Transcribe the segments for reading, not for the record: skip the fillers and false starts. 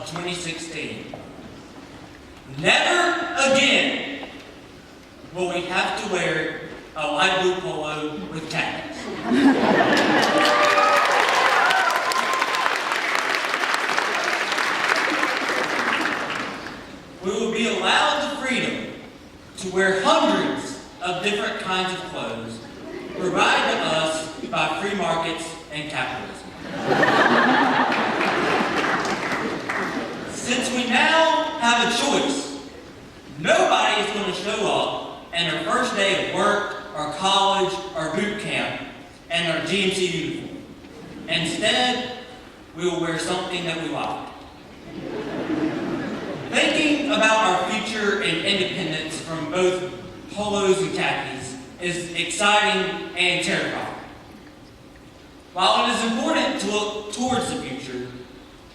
2016. Never again will we have to wear a light blue polo with khakis. We will be allowed the freedom to wear hundreds of different kinds of clothes provided to us by free markets and capitalism. Since we now have a choice, nobody is going to show up on their first day of work or college or boot camp in their GMC uniform. Instead, we will wear something that we like. Thinking about our future and independence from both polos and khakis is exciting and terrifying. While it is important to look towards the future,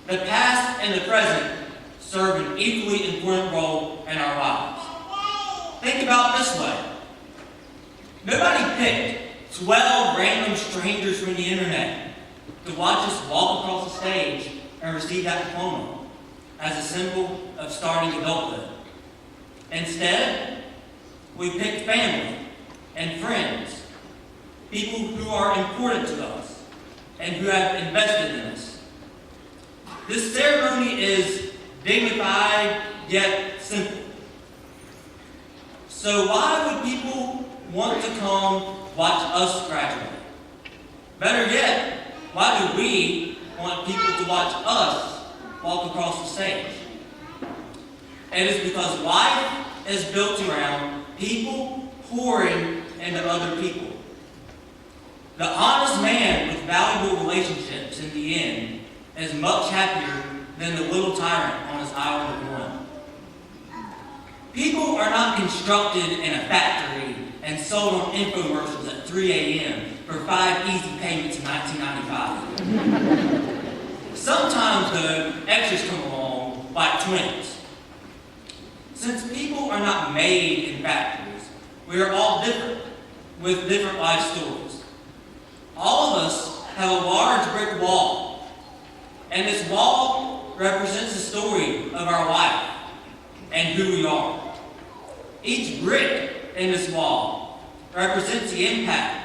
the past and the present serve an equally important role in our lives. Think about it this way. Nobody picked 12 random strangers from the internet to watch us walk across the stage and receive that diploma as a symbol of starting adulthood. Instead, we picked family and friends, people who are important to us and who have invested in us. This ceremony is dignified yet simple. So why would people want to come watch us graduate? Better yet, why do we want people to watch us walk across the stage? It is because life is built around people pouring into other people. The honest man with valuable relationships in the end is much happier than the little tyrant on his island of one. People are not constructed in a factory and sold on infomercials at 3 a.m. for 5 easy payments in 1995. Sometimes, though, extras come along like twins. Since people are not made in factories, we are all different, with different life stories. All of us have a large brick wall, and this wall represents the story of our life and who we are. Each brick in this wall represents the impact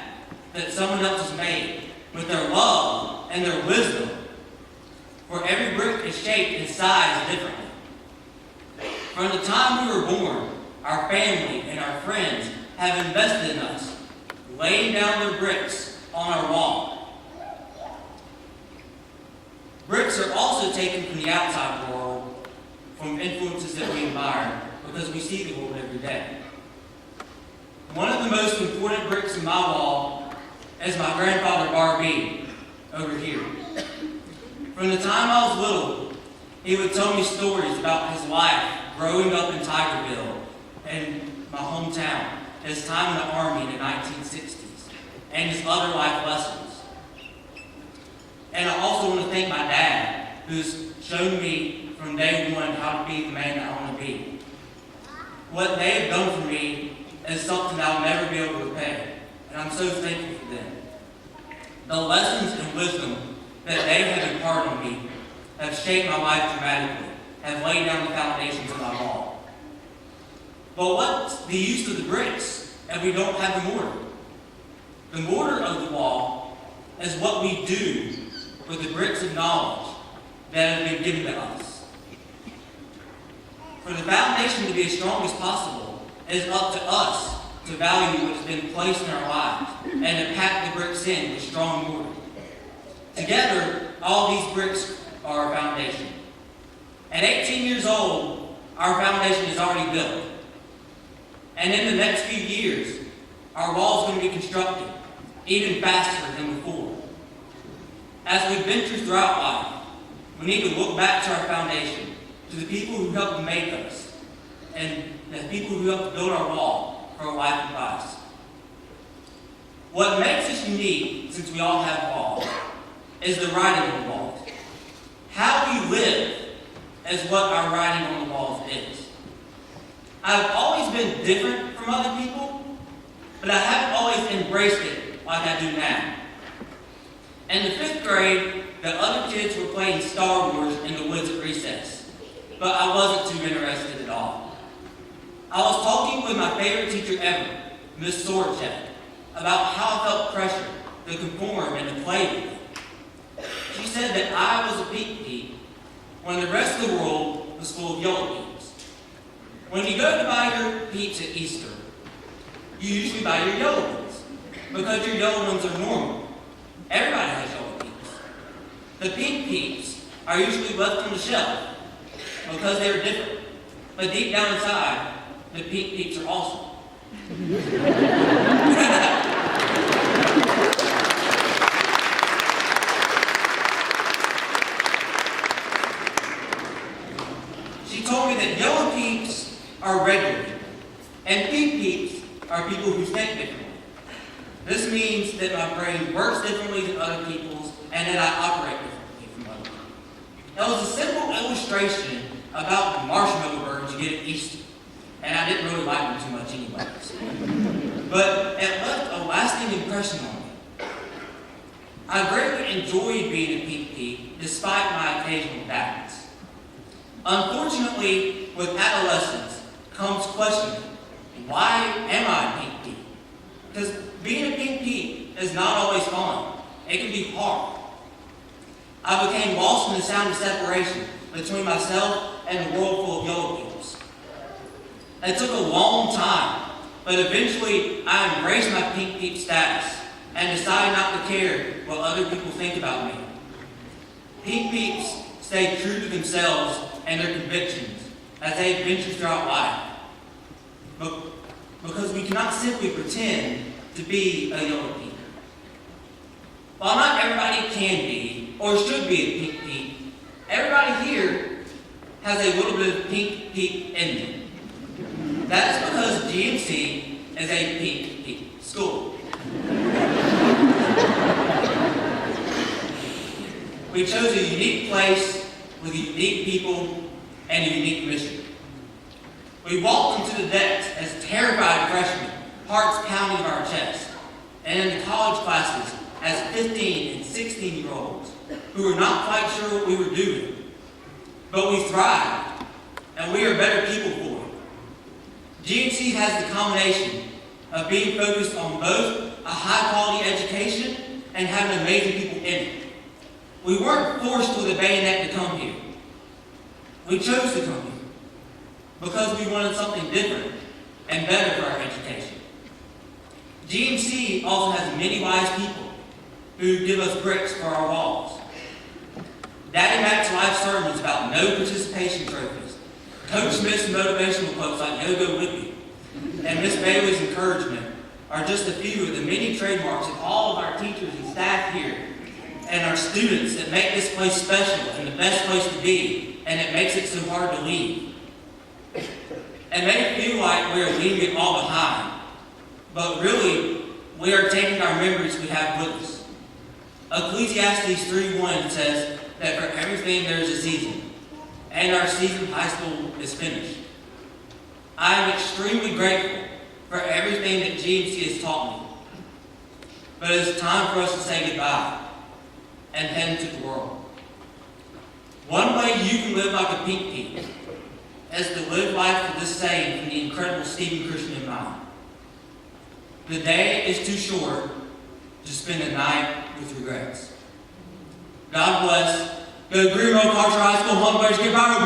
that someone else has made with their love and their wisdom, for every brick is shaped and sized differently. From the time we were born, our family and our friends have invested in us, laying down their bricks on our wall. Bricks are also taken from the outside world, from influences that we admire, because we see the world every day. One of the most important bricks in my wall is my grandfather Corbin over here. From the time I was little, he would tell me stories about his life growing up in Tigerville, in my hometown, his time in the Army in the 1960s, and his other life lessons. And I also want to thank my dad, who's shown me from day one how to be the man that I want to be. What they have done for me is something I'll never be able to repay, and I'm so thankful for them. The lessons and wisdom that they have imparted on me have shaped my life dramatically, have laid down the foundations of my wall. But what's the use of the bricks if we don't have the mortar? The mortar of the wall is what we do with the bricks of knowledge that have been given to us. For the foundation to be as strong as possible, it is up to us to value what has been placed in our lives and to pack the bricks in with strong mortar. Together, all these bricks are our foundation. At 18 years old, our foundation is already built. And in the next few years, our wall is going to be constructed even faster than before. As we venture throughout life, we need to look back to our foundation, to the people who helped make us, and the people who helped build our wall for a life of Christ. What makes us unique, since we all have walls, is the writing on the walls. How we live is what our writing on the walls is. I've always been different from other people, but I haven't always embraced it like I do now. In the 5th grade, the other kids were playing Star Wars in the woods at recess. but I wasn't too interested at all. I was talking with my favorite teacher ever, Miss Sorchek, about how I felt pressure to conform and to play with it. She said that I was a pink peep when the rest of the world was full of yellow peeps. When you go to buy your peeps at Easter, you usually buy your yellow ones because your yellow ones are normal. Everybody has yellow peeps. The pink peeps are usually left on the shelf because they're different. But deep down inside, the pink peeps are awesome. She told me that yellow peeps are regular people, and pink peeps are people who think differently. This means that my brain works differently than other people's, and that I operate differently from other people. That was a simple illustration about the marshmallow birds you get at Easter, and I didn't really like them too much anyways. But it left a lasting impression on me. I greatly enjoyed being a pink peep, despite my occasional doubts. Unfortunately, with adolescence comes questioning, why am I a pink peep? Because being a pink peep is not always fun. It can be hard. I became lost in the sound of separation between myself and the world full of yellow peeps. It took a long time, but eventually I embraced my pink peep status and decided not to care what other people think about me. Pink peeps stay true to themselves and their convictions as they adventure throughout life. Because we cannot simply pretend to be a yellow peep. While not everybody can be or should be a pink peep, everybody here has a little bit of pink peep in them. That is because GMC is a pink peep school. We chose a unique place with unique people and a unique mission. We walked into the decks as terrified freshmen, hearts pounding our chests, and in the college classes as 15 and 16-year-olds who were not quite sure what we were doing. But we thrived, and we are better people for it. GMC has the combination of being focused on both a high-quality education and having amazing people in it. We weren't forced with a bayonet to come here. We chose to come here because we wanted something different and better for our education. GMC also has many wise people who give us bricks for our walls. Daddy Mac's life sermons about no participation trophies, Coach Smith's motivational quotes like "Yo, go with me," and Miss Bailey's encouragement are just a few of the many trademarks of all of our teachers and staff here and our students that make this place special and the best place to be, and it makes it so hard to leave. It may feel like we are leaving it all behind, but really, we are taking our memories we have with us. Ecclesiastes 3:1 says that for everything there is a season, and our season of high school is finished. I am extremely grateful for everything that GMC has taught me. But it's time for us to say goodbye and head into the world. One way you can live like a pink peep is to live life with this saying from the incredible Stephen Christian in mind. The day is too short to spend the night with regrets. God bless. Go Greer High School, Humble Bears, get by.